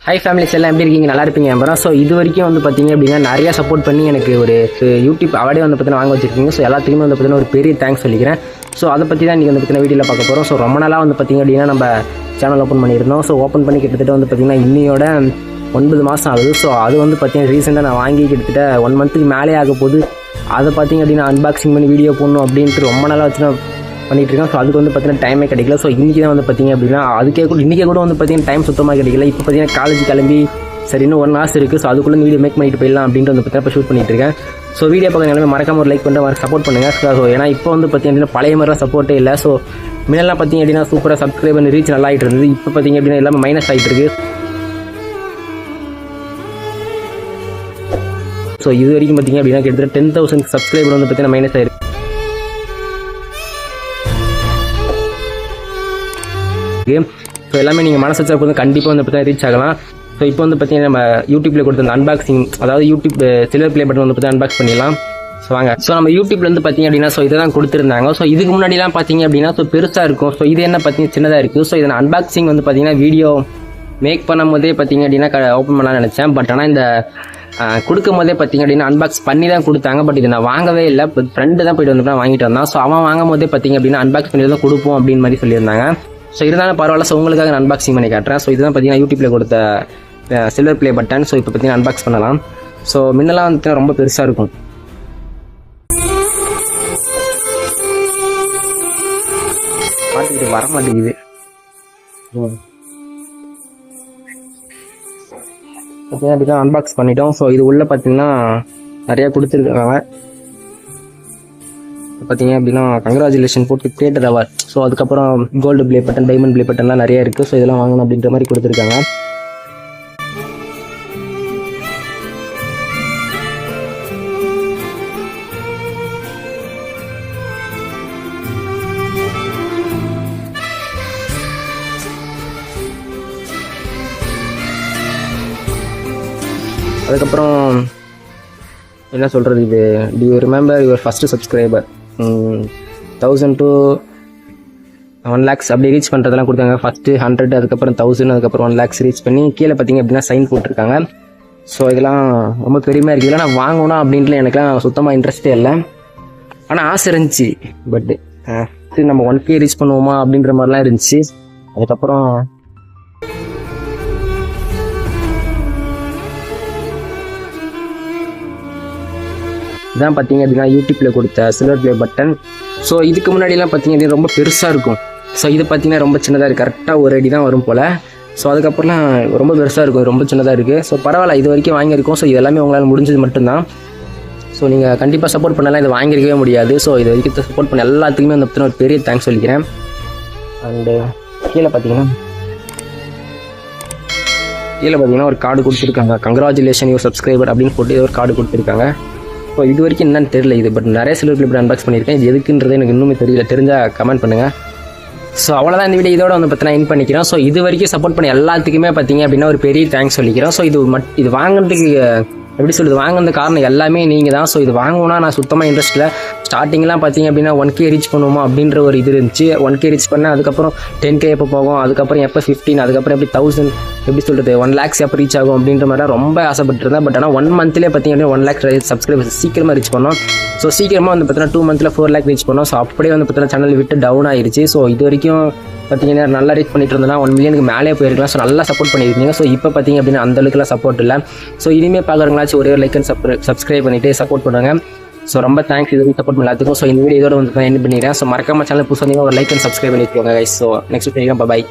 High families எல்லாம் எப்படி இருக்கீங்க? நல்லா இருப்பீங்க அப்புறம். ஸோ இது வரைக்கும் வந்து பார்த்தீங்க அப்படின்னா நிறையா சப்போர்ட் பண்ணி எனக்கு ஒரு யூடியூப் அவார்டே வந்து பார்த்தீங்கன்னா வாங்க வச்சிருக்கீங்க. ஸோ எல்லாத்துக்குமே வந்து பார்த்தீங்கன்னா ஒரு பெரிய தேங்க்ஸ் சொல்லிக்கிறேன். ஸோ அதை பற்றி தான் இன்றைக்கி வந்து பார்த்தீங்கன்னா வீடியோவில் பார்க்க போகிறோம். ஸோ ரொம்ப நாளாக வந்து பார்த்தீங்க அப்படின்னா நம்ம சேனல் ஓப்பன் பண்ணியிருந்தோம். ஸோ ஓப்பன் பண்ணி கிட்டத்தட்ட வந்து பார்த்தீங்கன்னா இன்னையோட 9 மாதம் ஆகுது. ஸோ அது வந்து பார்த்தீங்கன்னா ரீசெண்டாக நான் வாங்கி கிட்டத்தட்ட 1 மந்த்துக்கு மேலே ஆக போகுது. அதை பார்த்தீங்க அப்படின்னா அன்பாக்சிங் பண்ணி வீடியோ போடணும் அப்படின்ட்டு ரொம்ப நாளாக வச்சு பண்ணிகிட்டு இருக்கேன். ஸோ அதுக்கு வந்து பார்த்தீங்கன்னா டைமே கிடைக்கல. ஸோ இன்றைக்கி தான் வந்து பார்த்தீங்க அப்படின்னா அதுக்கே கூட இன்றைக்கே கூட வந்து பார்த்தீங்கன்னா டைம் சுத்தமாக கிடைக்கல. இப்போ பார்த்தீங்கன்னா காலேஜ் கிளம்பி சரி இன்னும் 1 hours இருக்குது. ஸோ அதுக்குள்ளே வீடியோ மேக் பண்ணிட்டு போயிடலாம் அப்படின்ட்டு வந்து பார்த்தீங்கன்னா இப்போ ஷூட் பண்ணிட்டு இருக்கேன். ஸோ வீடியோ பார்க்க எல்லாமே மறக்காம ஒரு லைக் பண்ணிட்டு சப்போர்ட் பண்ணுங்கள். ஸோ ஏன்னா இப்போ வந்து பார்த்தீங்க அப்படின்னா பழைய மாதிரிலாம் சப்போர்ட்டே இல்லை. ஸோ முன்னெல்லாம் பார்த்தீங்க அப்படின்னா சூப்பராக சப்ஸ்கிரைப் பண்ணி ரீச் நல்லா ஆகிட்டு இருந்தது. இப்போ பார்த்தீங்க அப்படின்னா எல்லாமே மைனஸ் ஆகிட்டு இருக்கு. ஸோ இது வரைக்கும் பார்த்தீங்க அப்படின்னா கிட்டத்தட்ட 10,000 சப்ஸ்கிரைபர் வந்து பார்த்தீங்கன்னா மைனஸ் ஆயிருக்கு. ஸோ எல்லாமே நீங்கள் மனசு வச்சா போதும் கண்டிப்பாக வந்து பார்த்தீங்கன்னா ரீச் ஆகலாம். ஸோ இப்போ வந்து பார்த்தீங்கன்னா நம்ம யூடியூப்பில் கொடுத்த அந்த அன்பாக்சிங், அதாவது யூடியூப் சில்வர் ப்ளே பட்டன் வந்து பார்த்தீங்கன்னா அன்பாக்ஸ் பண்ணிடலாம். ஸோ வாங்க. ஸோ நம்ம யூடியூப்லேருந்து பார்த்தீங்க அப்படின்னா ஸோ இதை தான் கொடுத்துருந்தாங்க. ஸோ இதுக்கு முன்னாடிலாம் பார்த்தீங்க அப்படின்னா ஸோ பெருசாக இருக்கும். ஸோ இது என்ன பார்த்தீங்கன்னா சின்னதாக இருக்குது. ஸோ இதை அன்பாக்சிங் வந்து பார்த்தீங்கன்னா வீடியோ மேக் பண்ணும் போதே பார்த்தீங்க அப்படின்னா ஓப்பன் பண்ணலாம்னு நினச்சேன். பட் ஆனால் இந்த கொடுக்கும் போதே பார்த்தீங்க அப்படின்னா அன்பாக்ஸ் பண்ணி தான் கொடுத்தாங்க. பட் இதை நான் வாங்கவே இல்லை. ஃப்ரெண்டு தான் போய்ட்டு வந்து வாங்கிட்டு வந்தான். ஸோ அவன் வாங்கும் போதே பார்த்தீங்க அப்படின்னா அன்பாக்ஸ் பண்ணி தான் கொடுப்போம் அப்படின்னு மாதிரி சொல்லியிருந்தாங்க. ஸோ இருந்தாலும் பரவாயில்ல. ஸோ உங்களுக்காக நான் அன்பாக்சிங் பண்ணி காட்டுறேன். ஸோ இதுதான் பார்த்தீங்கன்னா யூடியூப்பில் கொடுத்த சில்வர் ப்ளே பட்டன். ஸோ இப்போ பார்த்தீங்கன்னா அன்பாக்ஸ் பண்ணலாம். ஸோ முன்னெல்லாம் வந்துட்டு ரொம்ப பெருசாக இருக்கும். பார்த்துக்கிட்டு வர மாட்டேங்குது. பார்த்தீங்கன்னா அப்படி தான் அன்பாக்ஸ் பண்ணிட்டோம். ஸோ இது உள்ளே பார்த்தீங்கன்னா நிறையா கொடுத்துருக்காங்க. பார்த்தீங்க அப்படின்னா கங்க்ராச்சுலேஷன் போட்டு கிரியேட்டர் அவார்ட். ஸோ அதுக்கப்புறம் gold play button, diamond play பட்டன்லாம் நிறைய இருக்குது. ஸோ இதெல்லாம் வாங்கணும் அப்படின்ற மாதிரி கொடுத்துருக்காங்க. அதுக்கப்புறம் என்ன சொல்கிறது, இது to you remember your first subscriber 1000 to 1 lakhs அப்படி ரீச் பண்ணுறதெல்லாம் கொடுத்தாங்க. ஃபஸ்ட்டு 100, அதுக்கப்புறம் 1000, அதுக்கப்புறம் 1 lakhs ரீச் பண்ணி கீழே பார்த்தீங்க அப்படின்னா சைன் போட்டிருக்காங்க. ஸோ இதெல்லாம் ரொம்ப பெருமையாக இருக்குது. இதெல்லாம் நான் வாங்கணும் அப்படின்ட்டு எனக்குலாம் சுத்தமாக இன்ட்ரெஸ்ட்டே இல்லை. ஆனால் ஆசை இருந்துச்சு. பட்டு சரி நம்ம 1K ரீச் பண்ணுவோமா அப்படின்ற மாதிரிலாம் இருந்துச்சு. அதுக்கப்புறம் இதான் பார்த்தீங்க அப்படின்னா யூடியூப்பில் கொடுத்த சில்வர் ப்ளே பட்டன். ஸோ இதுக்கு முன்னாடிலாம் பார்த்தீங்க அப்படின்னா ரொம்ப பெருசாக இருக்கும். ஸோ இது பார்த்தீங்கன்னா ரொம்ப சின்னதாக இருக்குது. கரெக்டாக 1 அடி தான் வரும் போல். ஸோ அதுக்கப்புறம்லாம் ரொம்ப பெருசாக இருக்கும், ரொம்ப சின்னதாக இருக்குது. ஸோ பரவாயில்ல, இது வரைக்கும் வாங்கியிருக்கோம். ஸோ இது எல்லாமே உங்களால் முடிஞ்சது மட்டும்தான். ஸோ நீங்கள் கண்டிப்பாக சப்போர்ட் பண்ணலாம், இதை வாங்கியிருக்கவே முடியாது. ஸோ இது வரைக்கும் சப்போர்ட் பண்ண எல்லாத்துக்குமே அந்த பற்றின ஒரு பெரிய தேங்க்ஸ் சொல்லிக்கிறேன். அண்டு கீழே பார்த்தீங்கன்னா ஒரு கார்டு கொடுத்துருக்காங்க. கங்க்ராச்சுலேஷன் யுவர் சப்ஸ்கிரைபர் அப்படின்னு போட்டு ஒரு கார்டு கொடுத்துருக்காங்க. ஸோ இது வரைக்கும் என்னன்னு தெரியல இது. பட் நிறைய சில்வர் ப்ளே பட்டன் அன்பாக்ஸ் பண்ணியிருக்கேன். இது எதுக்குன்றது எனக்கு இன்னுமே தெரியல. தெரிஞ்சால் கமெண்ட் பண்ணுங்கள். ஸோ அவ்வளோதான் இந்த வீடியோ இதோட வந்து பார்த்தீங்கன்னா இன் பண்ணிக்கிறோம். ஸோ இது வரைக்கும் சப்போர்ட் பண்ண எல்லாத்துக்குமே பார்த்தீங்க அப்படின்னா ஒரு பெரிய தேங்க்ஸ் சொல்லிக்கிறோம். ஸோ இது வாங்குறதுக்கு எப்படி சொல்கிறது, வாங்குறது காரணம் எல்லாமே நீங்கள் தான். ஸோ இது வாங்கணும்னா நான் சுத்தமாக இன்ட்ரெஸ்ட் இல்லை. ஸ்டார்டிங்லாம் பார்த்தீங்க அப்படின்னா 1K ரீச் பண்ணுவோமா அப்படின்ற ஒரு இது இருந்துச்சு. 1K ரீச் பண்ணேன். அதுக்கப்புறம் 10K எப்போ போகும், அதுக்கப்புறம் எப்போ 15, அதுக்கப்புறம் எப்படி 1000, எப்படி சொல்கிறது 1 lakhs எப்போ ரீச் ஆகும் அப்படின்ற மாதிரி ரொம்ப ஆசைப்பட்டுருந்தேன். பட் ஆனால் 1 மந்த்லேயே பார்த்தீங்க அப்படின்னா 1 lakh சப்ஸ்கிரைபர்ஸ் சீக்கிரமாக ரீச் பண்ணோம். ஸோ சீக்கிரமாக வந்து பார்த்தீங்கன்னா 2 months 4 lakh ரீச் பண்ணோம். ஸோ அப்படியே வந்து பார்த்தீங்கன்னா சேனல் விட்டு டவுன் ஆயிடுச்சு. ஸோ இது வரைக்கும் பார்த்தீங்கன்னா நல்லா ரீச் பண்ணிட்டு இருந்தோம்னா 1 million மேலே போயிருக்கலாம். ஸோ நல்லா சப்போர்ட் பண்ணியிருக்கீங்க. ஸோ இப்போ பார்த்தீங்க அப்படின்னா அந்தளவுக்குலாம் சப்போர்ட் இல்லை. ஸோ இனிமேல் பார்க்குறவங்களாச்சும் ஒரே ஒரு லைக் அண்ட் சப்ஸ்கிரைப் பண்ணிவிட்டு சப்போர்ட் பண்ணுங்க. ஸோ ரொம்ப தேங்க்ஸ் இது சப்போர்ட் பண்ண எல்லாத்துக்கும். ஸோ இந்த வீடியோ இதோட வந்து என்ன பண்ணிடுறேன். ஸோ மறக்காம சேனல் புதுசாக ஒரு லைக் அண்ட் சப்ஸ்கிரைப் பண்ணிக்கோங்க கைஸ். ஸோ நெக்ஸ்ட் வீடியோ பாய்.